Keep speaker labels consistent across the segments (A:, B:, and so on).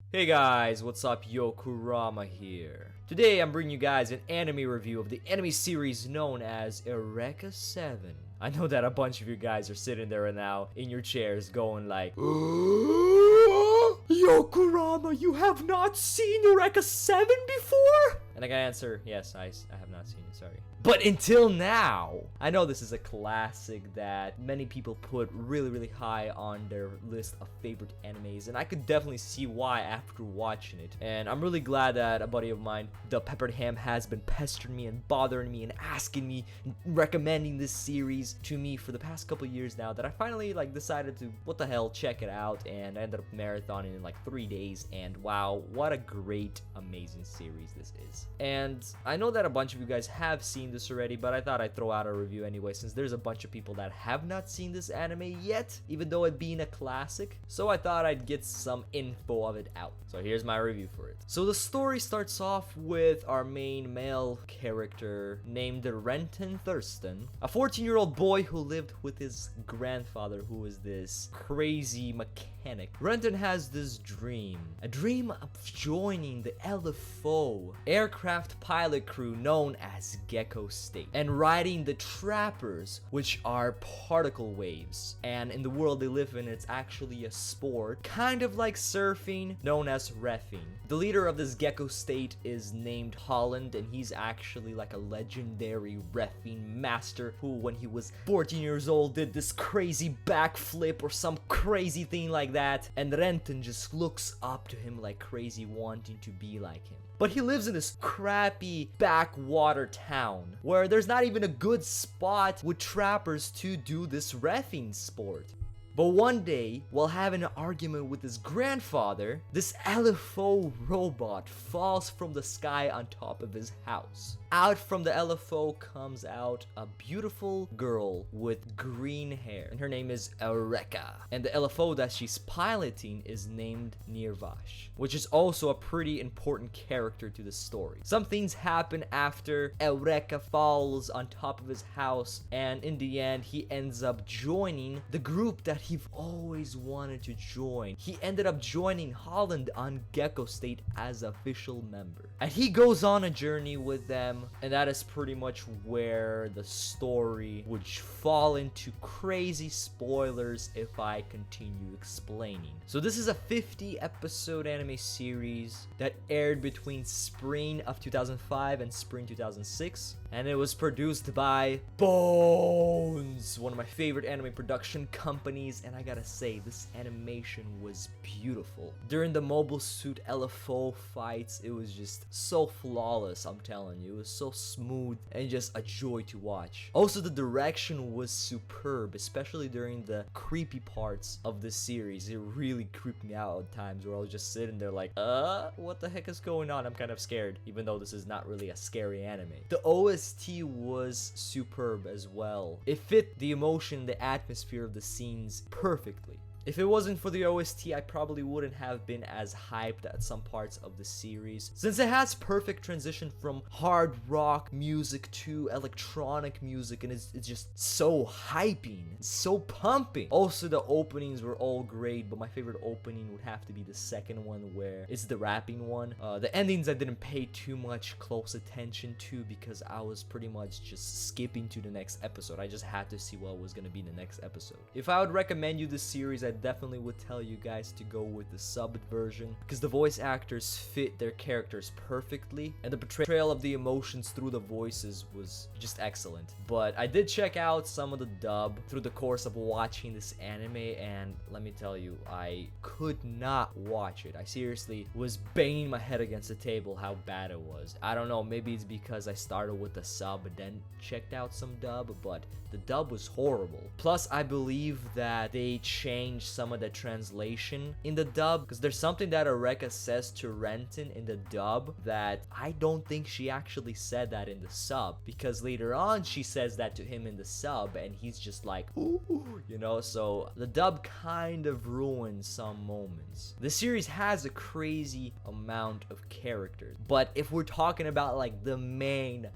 A: Hey guys, what's up? Yokurama here. Today I'm bringing you guys an anime review of the anime series known as Eureka 7. I know that a bunch of you guys are sitting there now in your chairs going like, Yokurama, you have not seen Eureka 7 before? And I gotta answer, yes, I have not seen it, sorry. But until now, I know this is a classic that many people put really high on their list of favorite animes, and I could definitely see why after watching it. And I'm really glad that a buddy of mine, the Peppered Ham, has been pestering me and bothering me and asking me, recommending this series to me for the past couple years now, that I finally decided to, what the hell, check it out, and I ended up marathoning in 3 days, and wow, what a great, amazing series this is. And I know that a bunch of you guys have seen this already, but I thought I'd throw out a review anyway, since there's a bunch of people that have not seen this anime yet, even though it being a classic. So I thought I'd get some info of it out. So here's my review for it. So the story starts off with our main male character named Renton Thurston, a 14-year-old boy who lived with his grandfather, who is this crazy mechanic. Renton has this dream, a dream of joining the LFO, aircraft pilot crew known as Gecko State, and riding the trappers, which are particle waves. And in the world they live in, it's actually a sport, kind of like surfing, known as reffing. The leader of this Gecko State is named Holland, and he's actually like a legendary reffing master who, when he was 14 years old, did this crazy backflip or some crazy thing like that, and Renton just looks up to him like crazy, wanting to be like him. But he lives in this crappy backwater town where there's not even a good spot with trappers to do this reffing sport. But one day, while having an argument with his grandfather, this LFO robot falls from the sky on top of his house. Out from the LFO comes out a beautiful girl with green hair, and her name is Eureka. And the LFO that she's piloting is named Nirvash, which is also a pretty important character to the story. Some things happen after Eureka falls on top of his house, and in the end, he ends up joining the group that he always wanted to join. He ended up joining Holland on Gecko State as official member. And he goes on a journey with them, and that is pretty much where the story would fall into crazy spoilers if I continue explaining. So this is a 50-episode anime series that aired between spring of 2005 and spring 2006, and it was produced by Bones, one of my favorite anime production companies. And I gotta say, this animation was beautiful. During the Mobile Suit LFO fights, it was just so flawless, I'm telling you. It was so smooth and just a joy to watch. Also, the direction was superb, especially during the creepy parts of the series. It really creeped me out at times where I was just sitting there like, what the heck is going on? I'm kind of scared, even though this is not really a scary anime. The OST was superb as well. It fit the emotion, the atmosphere of the scenes perfectly. If it wasn't for the OST, I probably wouldn't have been as hyped at some parts of the series, since it has perfect transition from hard rock music to electronic music, and it's just so hyping, so pumping. Also, the openings were all great, but my favorite opening would have to be the second one, where it's the rapping one. The endings I didn't pay too much close attention to because I was pretty much just skipping to the next episode. I just had to see what was gonna be the next episode. If I would recommend you this series, I definitely would tell you guys to go with the subbed version, because the voice actors fit their characters perfectly, and the portrayal of the emotions through the voices was just excellent. But I did check out some of the dub through the course of watching this anime, and let me tell you, I could not watch it. I seriously was banging my head against the table how bad it was. I don't know, maybe it's because I started with the sub and then checked out some dub, but the dub was horrible. Plus, I believe that they changed some of the translation in the dub, because there's something that Eureka says to Renton in the dub that I don't think she actually said that in the sub, because later on she says that to him in the sub and he's just like, ooh, you know. So the dub kind of ruins some moments. The series has a crazy amount of characters, but if we're talking about the main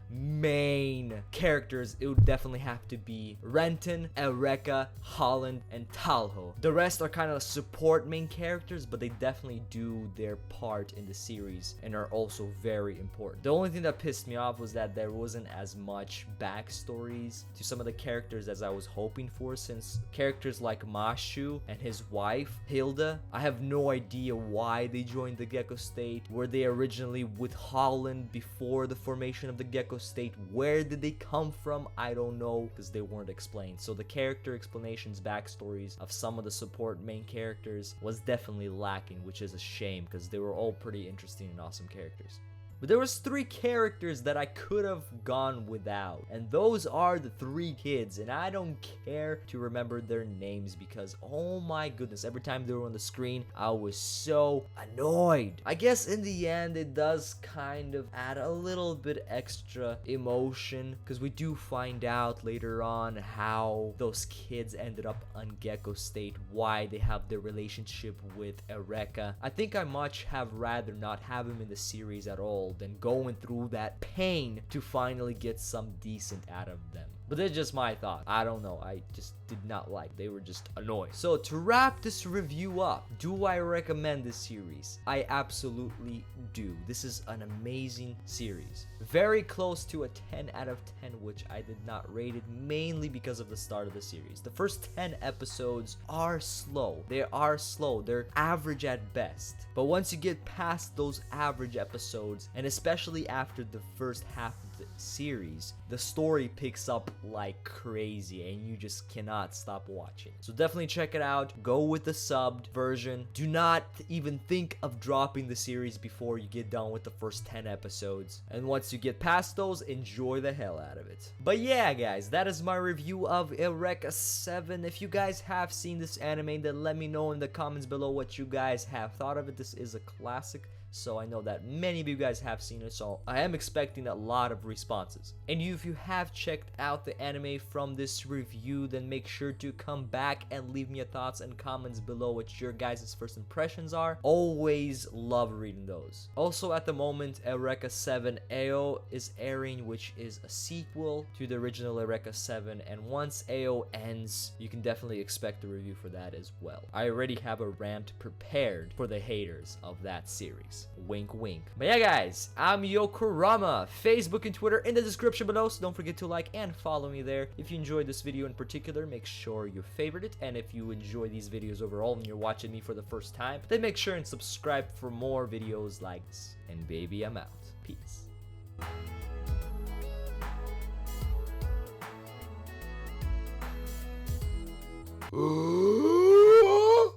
A: characters, it would definitely have to be Renton, Eureka, Holland, and Talho. The The rest are kind of support main characters, but they definitely do their part in the series and are also very important. The only thing that pissed me off was that there wasn't as much backstories to some of the characters as I was hoping for, since characters like Mashu and his wife, Hilda, I have no idea why they joined the Gecko State. Were they originally with Holland before the formation of the Gecko State? Where did they come from? I don't know, because they weren't explained. So the character explanations, backstories of some of the support main characters was definitely lacking, which is a shame because they were all pretty interesting and awesome characters. But there was 3 characters that I could have gone without, and those are the 3 kids, and I don't care to remember their names because, oh my goodness, every time they were on the screen, I was so annoyed. I guess in the end, it does kind of add a little bit extra emotion because we do find out later on how those kids ended up on Gecko State, why they have their relationship with Eureka. I think I much have rather not have him in the series at all than going through that pain to finally get some decent out of them. But that's just my thought. I don't know. I just did not like. They were just annoying. So to wrap this review up, do I recommend this series? I absolutely do. This is an amazing series. Very close to a 10 out of 10, which I did not rate it, mainly because of the start of the series. The first 10 episodes are slow. They are slow. They're average at best. But once you get past those average episodes, and especially after the first half of the series, the story picks up like crazy and you just cannot stop watching. So definitely check it out. Go with the subbed version. Do not even think of dropping the series before you get done with the first 10 episodes. And once you get past those, enjoy the hell out of it. But yeah, guys, that is my review of Eureka 7. If you guys have seen this anime, then let me know in the comments below what you guys have thought of it. This is a classic, so I know that many of you guys have seen it, so I am expecting a lot of responses. And if you have checked out the anime from this review, then make sure to come back and leave me your thoughts and comments below what your guys' first impressions are. Always love reading those. Also, at the moment, Eureka 7 AO is airing, which is a sequel to the original Eureka 7, and once AO ends, you can definitely expect a review for that as well. I already have a rant prepared for the haters of that series. Wink wink. But yeah, guys, I'm Yokorama. Facebook and Twitter in the description below, so don't forget to like and follow me there. If you enjoyed this video in particular, make sure you favorite it, and if you enjoy these videos overall and you're watching me for the first time, then make sure and subscribe for more videos like this. And baby, I'm out. Peace.